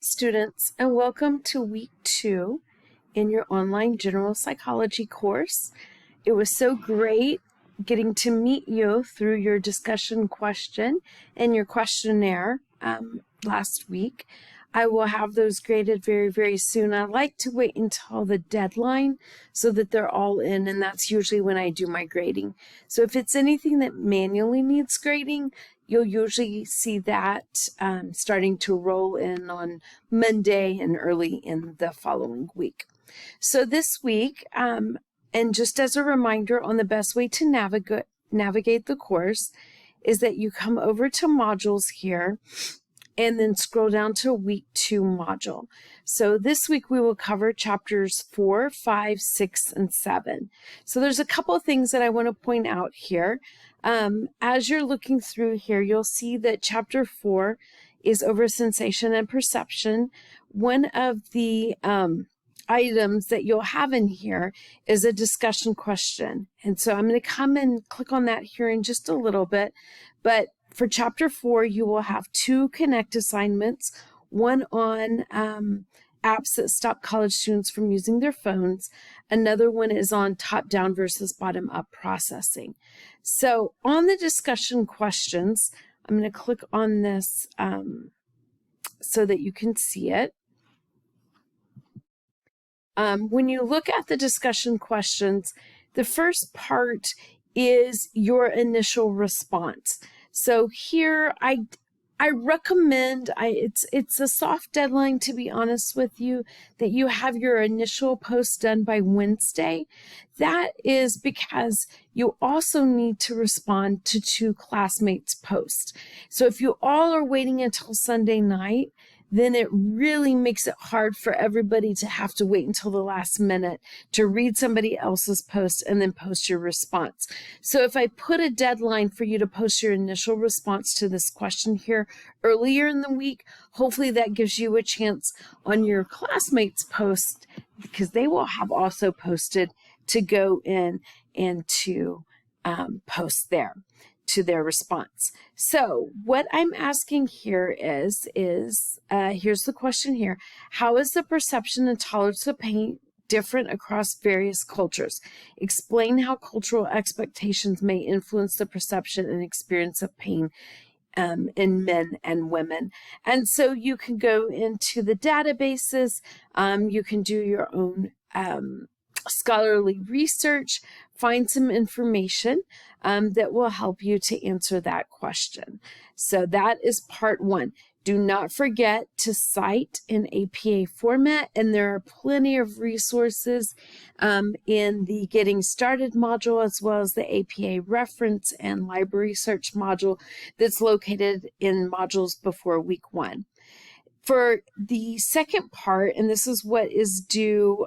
Students, and welcome to week 2 in your online general psychology course. It was so great getting to meet you through your discussion question and your questionnaire last week. I will have those graded very, very soon. I like to wait until the deadline so that they're all in, and that's usually when I do my grading. So if it's anything that manually needs grading, you'll usually see that starting to roll in on Monday and early in the following week. So this week, and just as a reminder on the best way to navigate the course is that you come over to modules here and then scroll down to week 2 module. So this week we will cover chapters 4, 5, 6, and 7. So there's a couple of things that I want to point out here. As you're looking through here, you'll see that chapter 4 is over sensation and perception. One of the items that you'll have in here is a discussion question. And so I'm going to come and click on that here in just a little bit. But for chapter 4, you will have 2 Connect assignments, one on apps that stop college students from using their phones. Another one is on top-down versus bottom-up processing. So on the discussion questions, I'm going to click on this so that you can see it. When you look at the discussion questions, the first part is your initial response. So here I recommend, it's a soft deadline, to be honest with you, that you have your initial post done by Wednesday. That is because you also need to respond to 2 classmates' posts. So if you all are waiting until Sunday night, then it really makes it hard for everybody to have to wait until the last minute to read somebody else's post and then post your response. So if I put a deadline for you to post your initial response to this question here earlier in the week, hopefully that gives you a chance on your classmates' post, because they will have also posted, to go in and to post there to their response. So what I'm asking here is here's the question here. How is the perception and tolerance of pain different across various cultures? Explain how cultural expectations may influence the perception and experience of pain in men and women. And so you can go into the databases, you can do your own scholarly research, find some information that will help you to answer that question. So that is part 1. Do not forget to cite in APA format, and there are plenty of resources in the Getting Started module, as well as the APA reference and library search module that's located in modules before week 1. For the second part, and this is what is due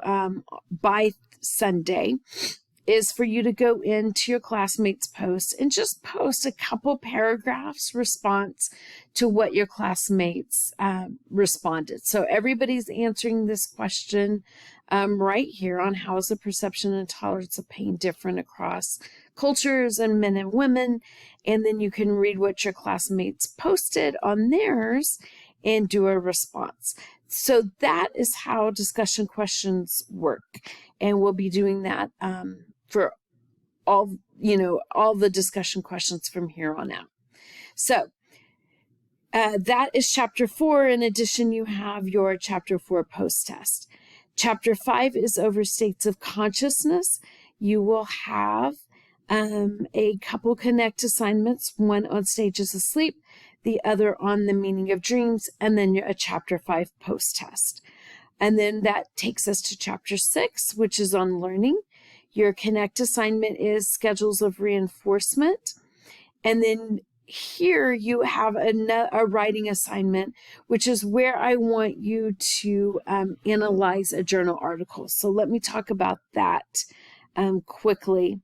by Sunday, is for you to go into your classmates' post and just post a couple paragraphs response to what your classmates responded. So everybody's answering this question right here on how is the perception and tolerance of pain different across cultures and men and women, and then you can read what your classmates posted on theirs and do a response. So that is how discussion questions work, and we'll be doing that for all the discussion questions from here on out. So that is chapter 4. In addition, you have your chapter 4 post test. Chapter 5 is over states of consciousness. You will have a couple Connect assignments, one on stages of sleep, the other on the meaning of dreams, and then a chapter 5 post test. And then that takes us to chapter 6, which is on learning. Your Connect assignment is schedules of reinforcement. And then here you have a writing assignment, which is where I want you to analyze a journal article. So let me talk about that quickly.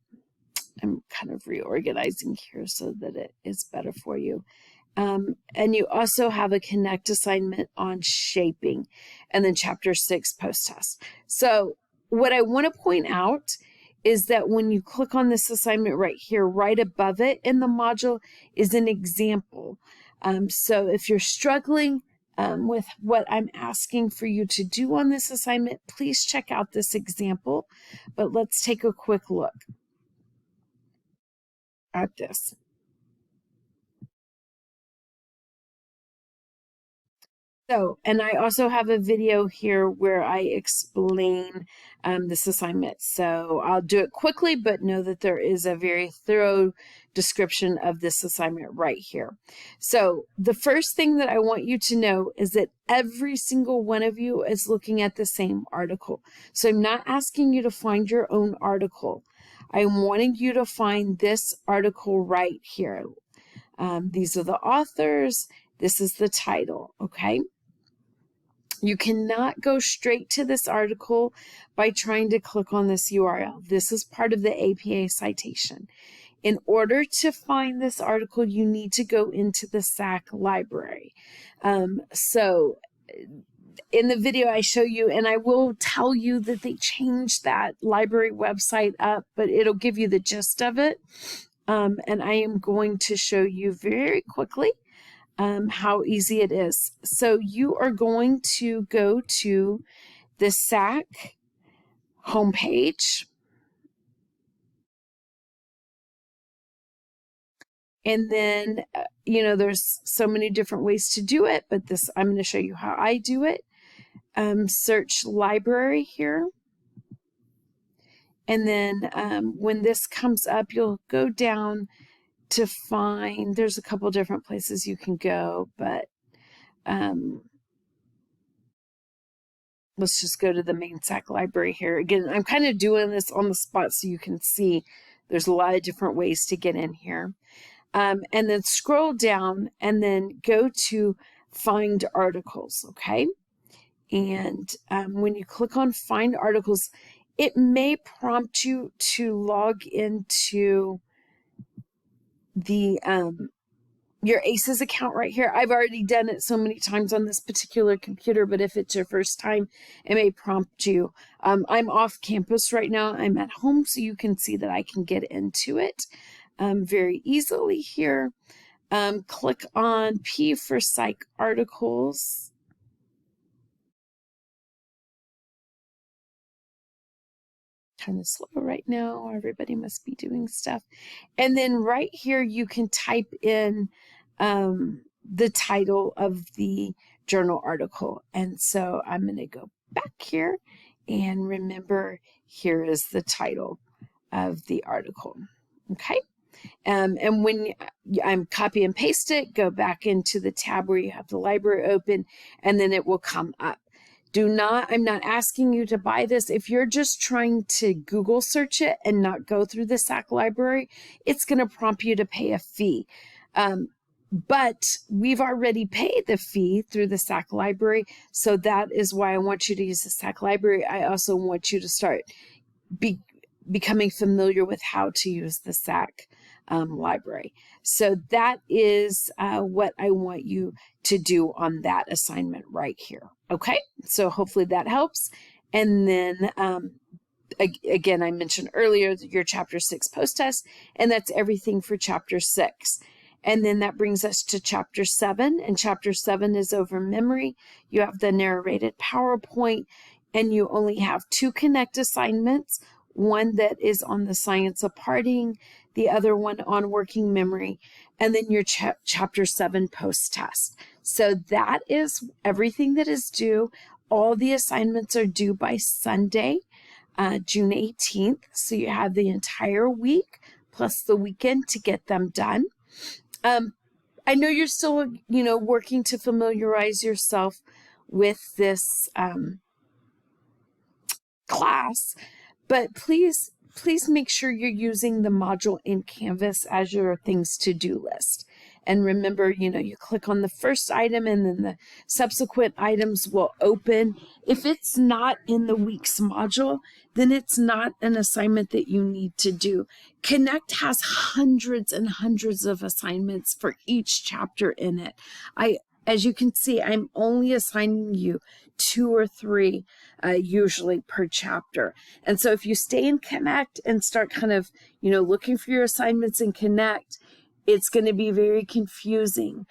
I'm kind of reorganizing here so that it is better for you. And you also have a Connect assignment on shaping, and then chapter 6 post test. So what I want to point out is that when you click on this assignment right here, right above it in the module is an example. So if you're struggling, with what I'm asking for you to do on this assignment, please check out this example. But let's take a quick look at this. So, and I also have a video here where I explain this assignment. So I'll do it quickly, but know that there is a very thorough description of this assignment right here. So the first thing that I want you to know is that every single one of you is looking at the same article. So I'm not asking you to find your own article. I'm wanting you to find this article right here. These are the authors. This is the title, okay? You cannot go straight to this article by trying to click on this URL. This is part of the APA citation. In order to find this article, you need to go into the SAC library. So in the video I show you, and I will tell you that they changed that library website up, but it'll give you the gist of it. And I am going to show you very quickly how easy it is. So you are going to go to the SAC homepage, and then there's so many different ways to do it, but this I'm going to show you how I do it. Search library here, and then when this comes up, you'll go down to find, there's a couple different places you can go, but let's just go to the main SAC library here. Again, I'm kind of doing this on the spot so you can see there's a lot of different ways to get in here. And then scroll down and then go to find articles, okay? And when you click on find articles, it may prompt you to log into the your ACES account right here. I've already done it so many times on this particular computer, but if it's your first time, it may prompt you. I'm off campus right now. I'm at home, so you can see that I can get into it very easily here. Click on P for Psych Articles. Kind of slow right now. Everybody must be doing stuff. And then right here, you can type in the title of the journal article. And so I'm going to go back here and remember here is the title of the article. Okay. And when I'm copy and paste it, go back into the tab where you have the library open, and then it will come up. I'm not asking you to buy this. If you're just trying to Google search it and not go through the SAC library, it's going to prompt you to pay a fee. But we've already paid the fee through the SAC library. So that is why I want you to use the SAC library. I also want you to start becoming familiar with how to use the SAC library. So that is what I want you to do on that assignment right here. Okay, so hopefully that helps. And then again, I mentioned earlier your chapter 6 post test, and that's everything for chapter 6. And then that brings us to chapter 7, and chapter 7 is over memory. You have the narrated PowerPoint, and you only have 2 Connect assignments, one that is on the science of partying, the other one on working memory, and then your chapter 7 post test. So that is everything that is due. All the assignments are due by Sunday, June 18th. So you have the entire week plus the weekend to get them done. I know you're still, working to familiarize yourself with this class, but please make sure you're using the module in Canvas as your things to do list. And remember, you click on the first item and then the subsequent items will open. If it's not in the week's module, then it's not an assignment that you need to do. Connect has hundreds and hundreds of assignments for each chapter in it. As you can see, I'm only assigning you 2 or 3 usually per chapter. And so if you stay in Connect and start kind of, looking for your assignments in Connect, it's going to be very confusing.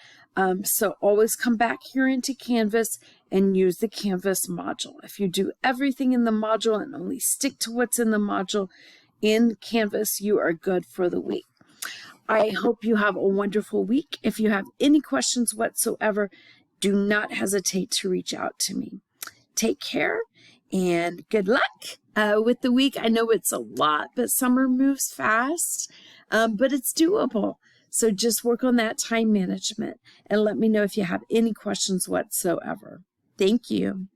So always come back here into Canvas and use the Canvas module. If you do everything in the module and only stick to what's in the module in Canvas, you are good for the week. I hope you have a wonderful week. If you have any questions whatsoever, do not hesitate to reach out to me. Take care and good luck with the week. I know it's a lot, but summer moves fast, but it's doable. So just work on that time management and let me know if you have any questions whatsoever. Thank you.